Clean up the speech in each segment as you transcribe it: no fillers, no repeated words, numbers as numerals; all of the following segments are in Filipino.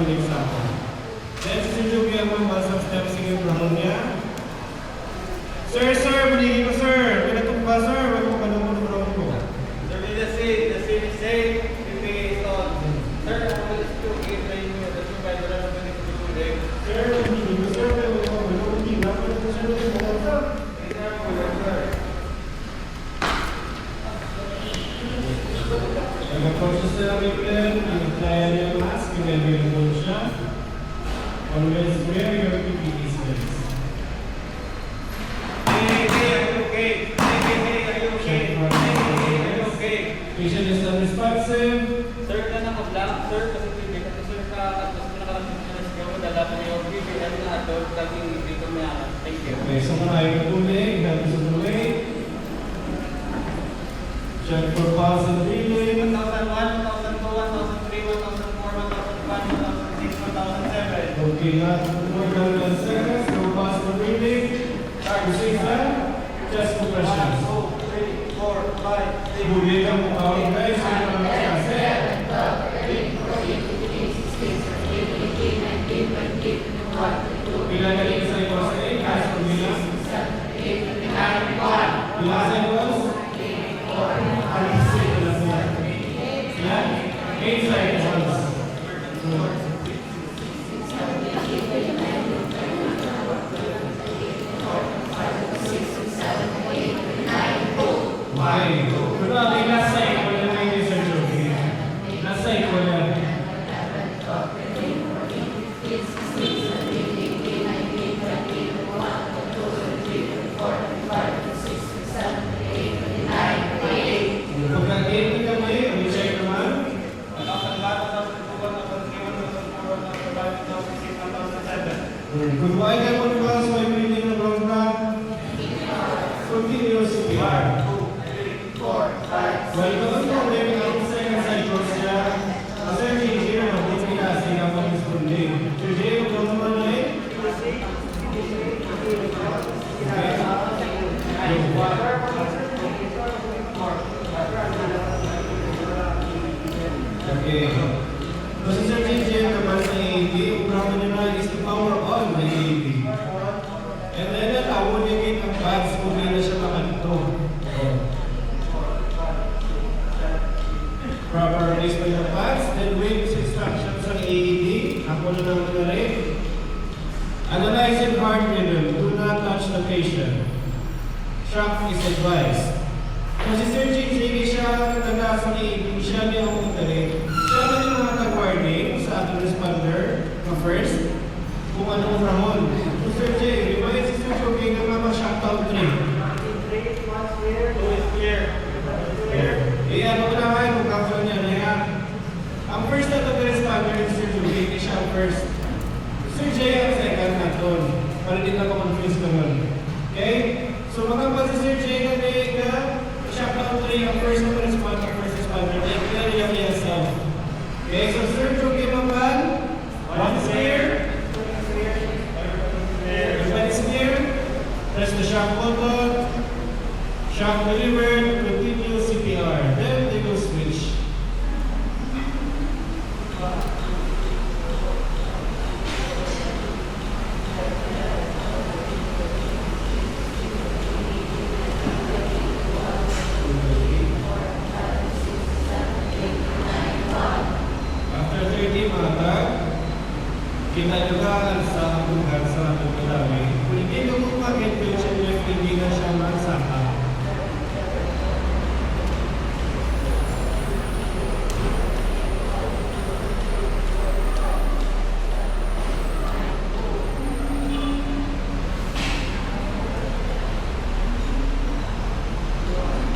sulit sa ako. Then, si Sir Joby ang mabasang step sige Brown niya. Sir, manigin ko, sir. Pinatumba, sir. Huwag mo kanong mo Brown ko. Sir, the scene is safe. If on. Sir, I'm going to give you the supervisor of the today. Sir, manigin ko, sir. Huwag mo manigin. Dapat ko, sir. Nag-process na lang yung plan. Nag-apply niya yung mask. Available siya. Always wear your PPE skills. Patient is unresponsive. Sir, ka naka-block, sir, kasi hindi ka sir ka at mas pinakarating na siya mo, dalapan niyo yung BBM na adult, laging dito niya. Thank you. Okay, so marami ka tuloy. Help us on the way. Check for pulse and breathing. 1001, 1002, 1003, 1004, 1005, 1006, 1007. Okay, not more than 10 seconds. No pulse and breathing. Proceed na. Just compressions. 1, 2, 3, 4, 5, 6. Buli ka mo count guys. Yung mga kasi. Ilan na rin sa ito sa 8? Cash for bilang? Ilan sa ito? 8 seconds. Grabe, nasa equal na lang yung Sir Joby. Nasa equal na. Pagka-8 na kami, ang check naman. 1001, 1002, 1003, 1004, 1005, 1006, 1007. Kung buhay ka mo diba sa may breathing ng wrong back, continue CPR. Well, ito ang problem ng second cycle siya. Kasi hindi naman din pinasing ang pag-responding. Today, huwag naman na eh. Okay. Kasi Sir JJ naman sa AAD, upraman niya na is the power on the AAD. And then, natawon niya gate ang pads kung hindi na siya makanto. Proper placement ng pads, then wait sa instructions ng AED. Ako na naman na rin. Analyze in heart rhythm. Do not touch the patient. Shock is advised. Kasi Sir JJ, siya kataga sa AED, siya niya ang utarin. Siya na yung mga tag-warning sa ating responder na first, kung anong ramon. So Sir J, remind si Sir Joby na mama shutdown 3. 2 is clear. Eh, ano ko na kayo, magkakaroon niya na yan. Ang first na responder is Sir Joby, siya ang first. Sir J ang second na doon. Para din ako confused naman. Okay? So magkakaroon si Sir J na shutdown 3, ang first na responder, they clear yung yourself. Okay, so Sir Joby Maman, one is clear. Everybody's clear. Press the shock button. Shock delivered. Continue CPR. Then they will switch. After 30 mata, kita juga sa hanggang sa ating kalami. Kung hindi na mo mag-intention left, hindi na siya magsaka.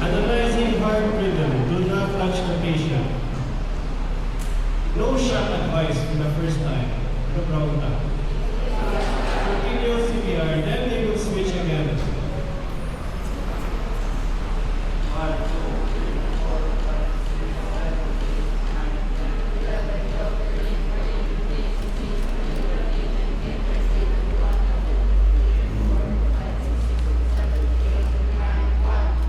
Analyzing heart rhythm. Do not touch the patient. No shot advice for the first time. No problem. Continue CPR, then they will switch again. 1, 2, 3, 4, 5, 6, 7, 8, 9, 1.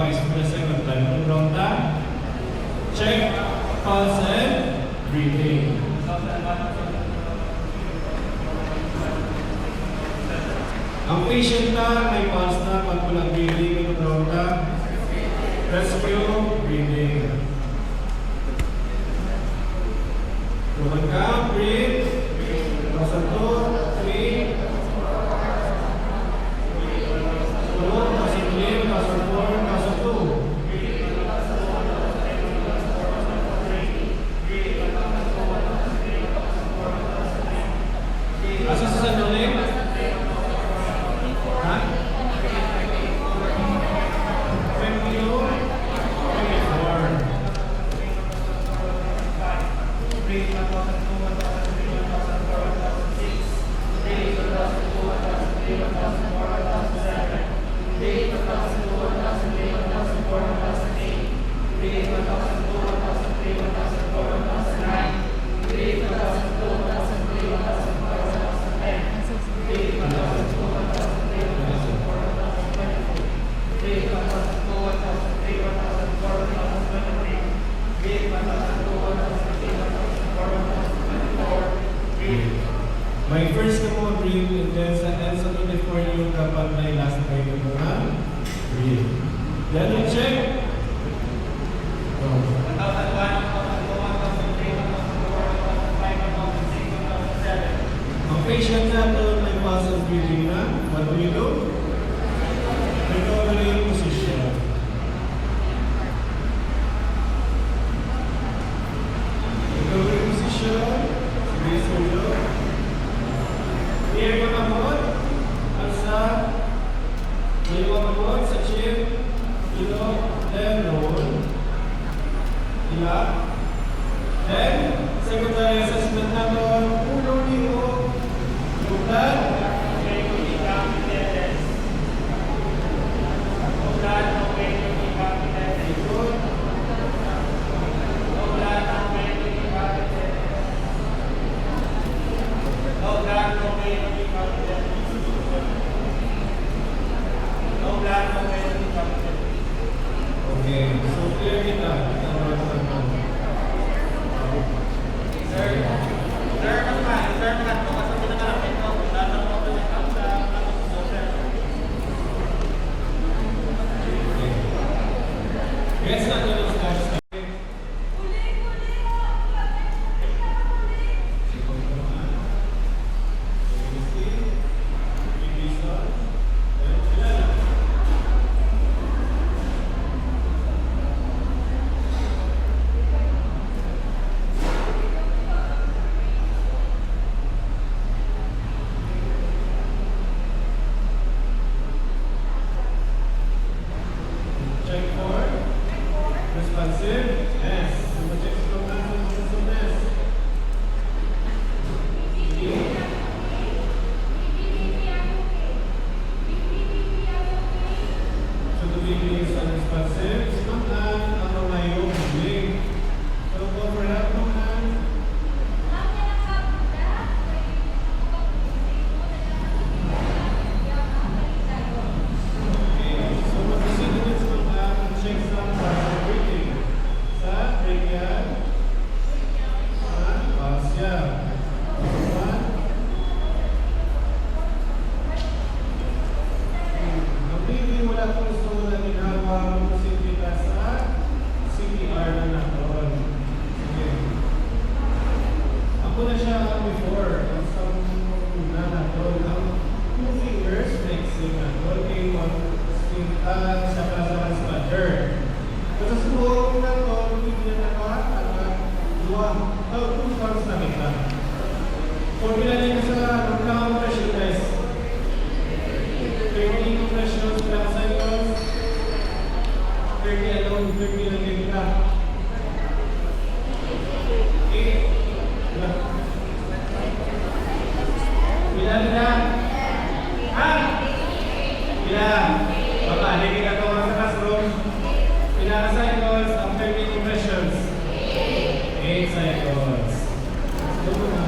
twice for the second time. Ronda, check, pulse and breathing. Ang patient na may pulse na pag walang breathing, Ronda, rescue, breathing. Roman ka, breathe. Nasa 2, 3. Tulog, nasa 3, nasa 4, nasa 2. Asa sa sandaling? Ha? 22, 24. My first na mo, breathe, and then sa ends of 24 yung dapat may last time mo na breathe. Then we check. Ang patient natin may pulse of breathing na. What do you do? Recovery position. Recovery position. Sige, suyo. Here ko namon, alsa, dalawa namon sa chip, then roll, ilap, then secondary assessment natin, ulo niyo, bukan, okay, so clear kita. Yes, na ito start. Check for responsive. Yes. Check for responsiveness. So the baby is unresponsive. Simantan ang mga yung bling. So go for that naman. So mag-proceed din sa check some partial breathing. Sa brachial. Fascia. Ang breathing wala kung gusto mo na ginawa, mag-proceed kita sa CPR na natin. Sige. Ako na siya before. Ang sa una natin. Ang 2 fingers flexing natin. Okay, 1 sa kasaran sa mother. Kasi sa buong na ito, bibigyan na ka, two counts na kita. Formula nito sa compression test. 30 compressions, ilang cycles, 30 alone, 30 lang din kita. Okay. Ilan na? Ha? Ilan? Baka, hindi ka ito sa classroom. Ilang cycles after 30 compressions? 8 cycles. Ito na.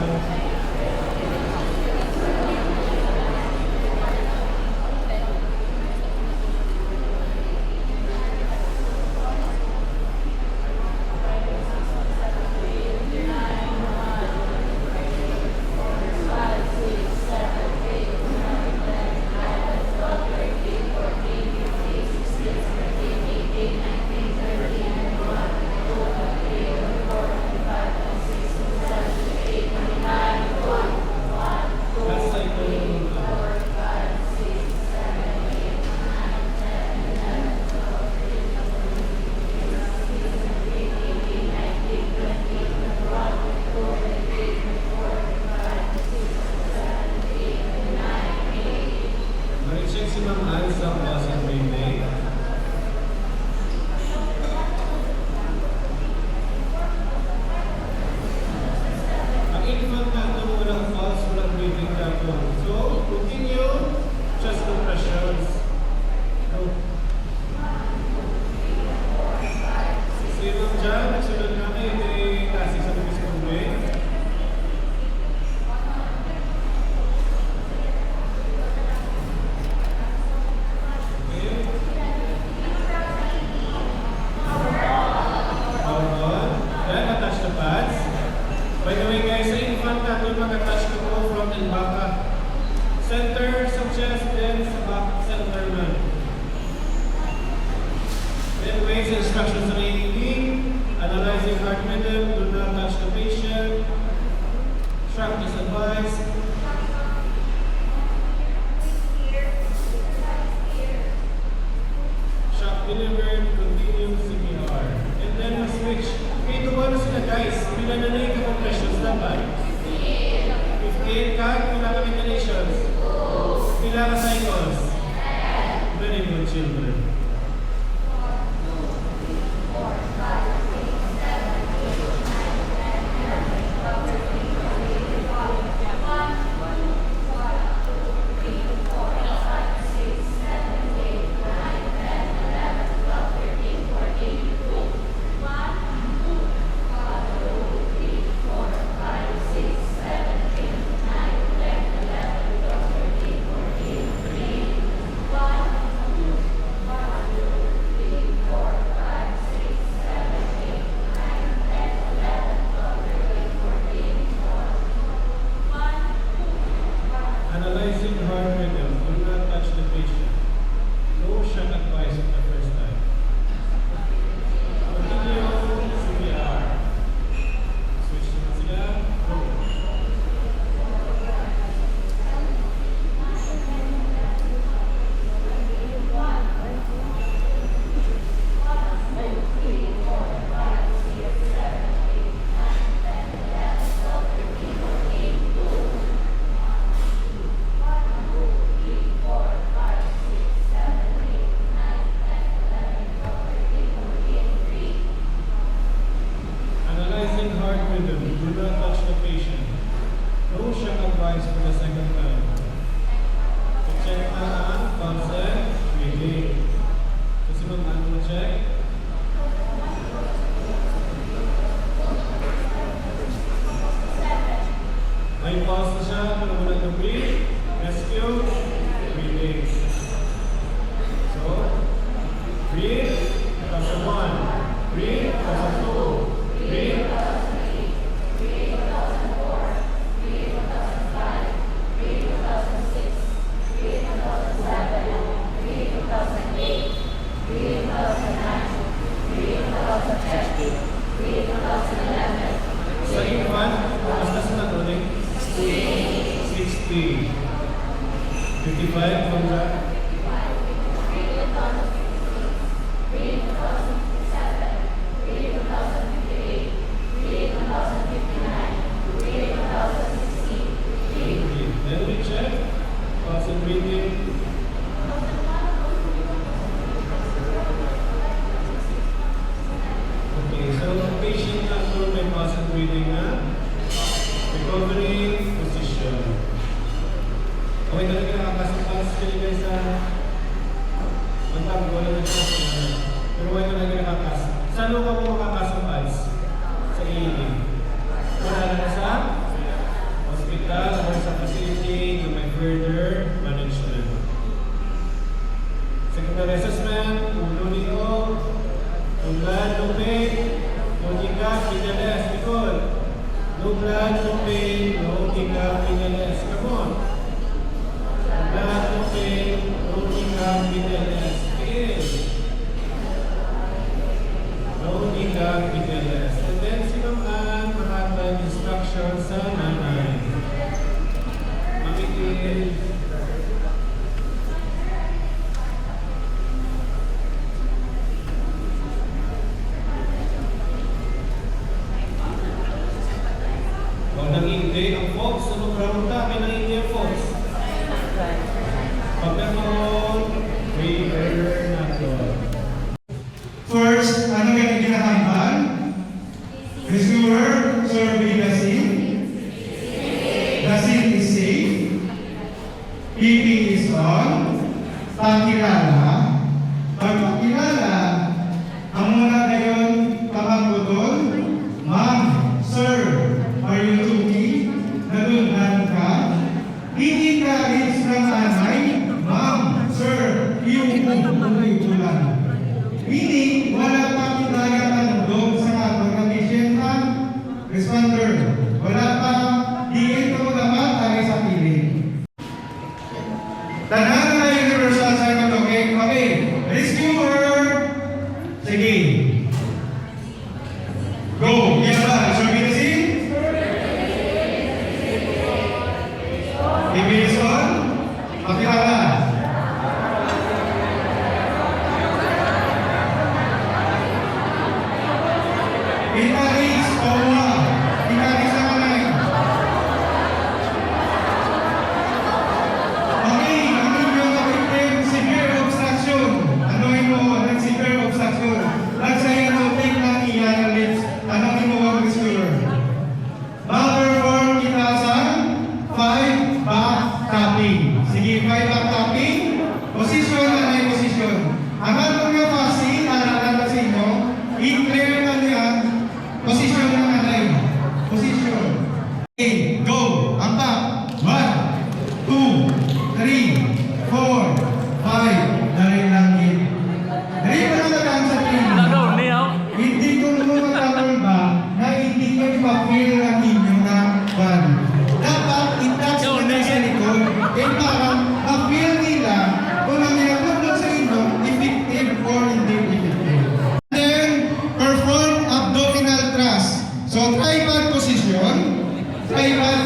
nagsunod na kayo, kasi sa mga skumbre. Attach the pads. By the way guys, sa infant natin mag-attach ko po front and back. Center sa chest, then sa back center man. Then ways instructions on AED, analyzing heart rhythm, do not touch the patient. Shock is advised. Shock delivered, continue CPR. And then we switch. Okay, ito ba na sila guys? Pinananay ka compressions dapat. 15 ka, pila ka ventilations. Pila ka cycles. Very good children. Analyzing heart rhythm, do not touch the patient. No shock advice for the first time. Continue CPR. Switch naman sila. Go. Analyzing heart rhythm, do not touch the patient. No shock advice for the second time. So check ang consent, breathing. Kasi mag-ano na check? May pause na siya, pero wala na breathe. Rescue, breathing. So, breathe, tapos 1. Breathe, tapos 2. Breathe. Sa infant, basta sa natuloy? 60. 55 from that? Then we check, pulse and breathing. Okay, so patient after may pulse and breathing na. Recovery position. Okay, talaga nakakasapas sila guys sa pagtang wala na siya. Pero wala talaga nakakas. Saan mo ka mo makakasapas? Sa AED. Wala na sa hospital or sa facility to may further management. Secondary assessment, ulo nito, no blood, no pain, no hiccup, PLS, Nicole. No blood, no pain, no hiccup, PLS. Come on. No blood, no pain, no hiccup, PLS. Again. No hiccup, PLS. And then sinuman, mahatag instructions sa nanay. Mamikil. Huwag nang hindi ang folks. Ano ground ka? May nang hindi ang folks. Pagkakaroon, prayer nato. First, ano yung kinakaiban? Rescuer, survey the scene. The scene is safe. PP is on. Pagkilala. Pagpakilala, ang muna ngayon pamangkuto Encourage, power. Encourage na kamay. Okay, ang inyong victim, severe obstruction. Anuhin mo, severe obstruction. At sa iyo, take lang iyan ang lips. Anuhin mo ang rescuer. Malperform itasan, 5 back tapping. Sige, 5 back tapping. Position na may position. Ang atong nga fasi, naalala sa inyo, i-clear na niya, position ng anay. Position. Okay, go. Ang back. 1, 2, 3, 4, 5. Dari lang yun. Dari pa na lang sa tingin. Hindi ko lumatalon ba na hindi ko ipapil ang inyong na ban. Dapat i-touch nila sa likod. Eh parang ma-feel nila kung ang nilagod sa inyo, effective or hindi effective. Then, perform abdominal thrust. So, tripod position. Tripod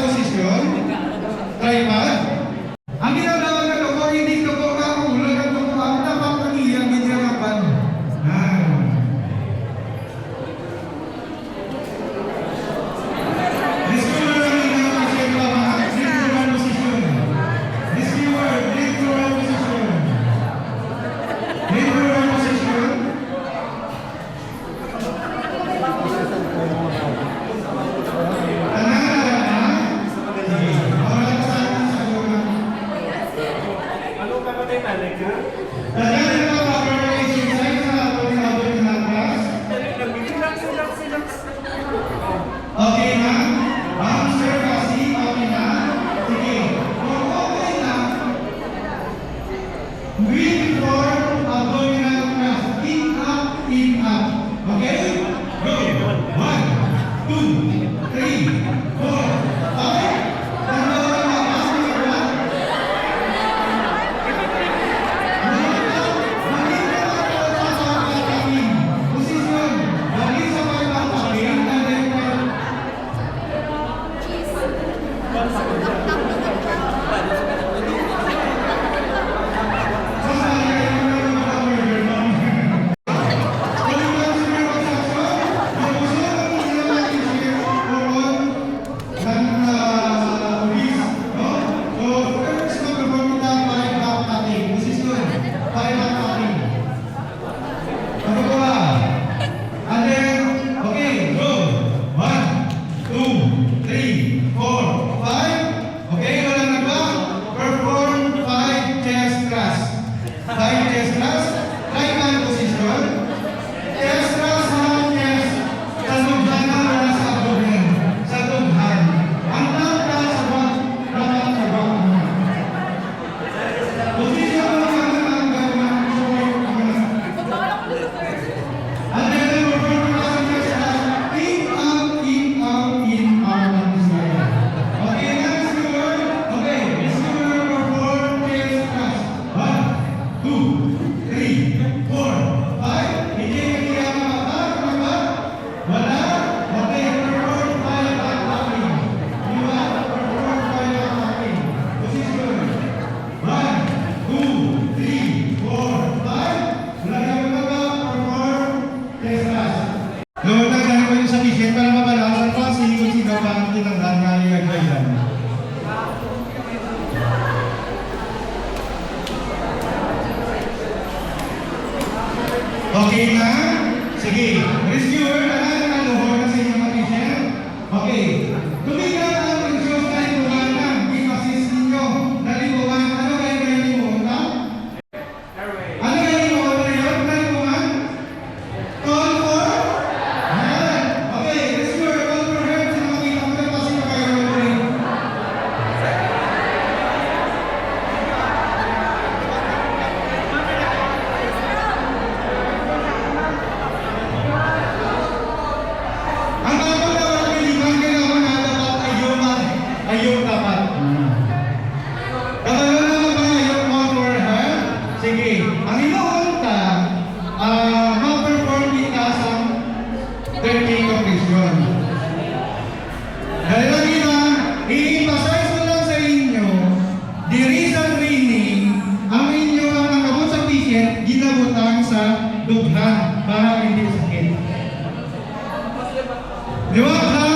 Liwat ha,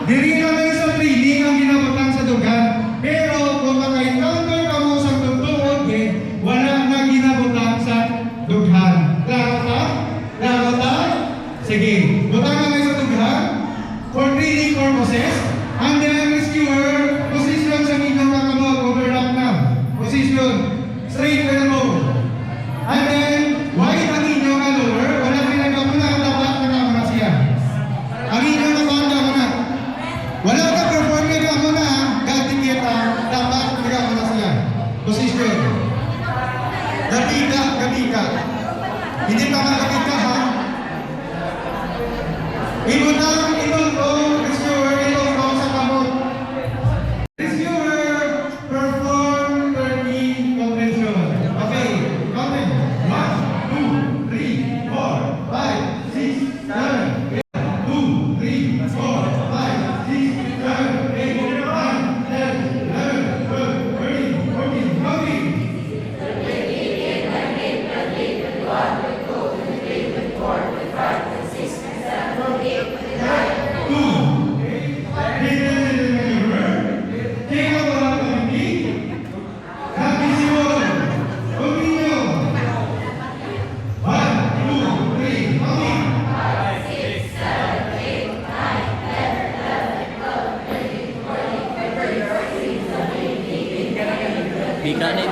diri na kayo sa training ang ginabutang sa dugan. Pero kung maka-encounter ka mo sa tugtuod, wala na ginabutang sa dughan. Klaro ta? Klaro ta? Sige, butang na kayo sa dughan for training purposes. And then rescuer, position sa inyong kakamot, overlap na. Position, straight elbow. And then, wide ang inyong lower, wala pinagawa na, dapat na siya. Ang inyong nakanda mo na. Wala ka perform ka mo na, gating kita, dapat nagawa na siya. Position. Gabi ka. Hindi pa magabi ka ha. Inutang ko, rescuer, ko sa kamot. Rescuer, perform 30 convention. Okay, counting. 1, 2, 3, 4, 5, 6, 7, 8. 2, 3, 4, 5, 6, 7, 8, 9, 10, 11, 12, 13, 14, 15. Bika na,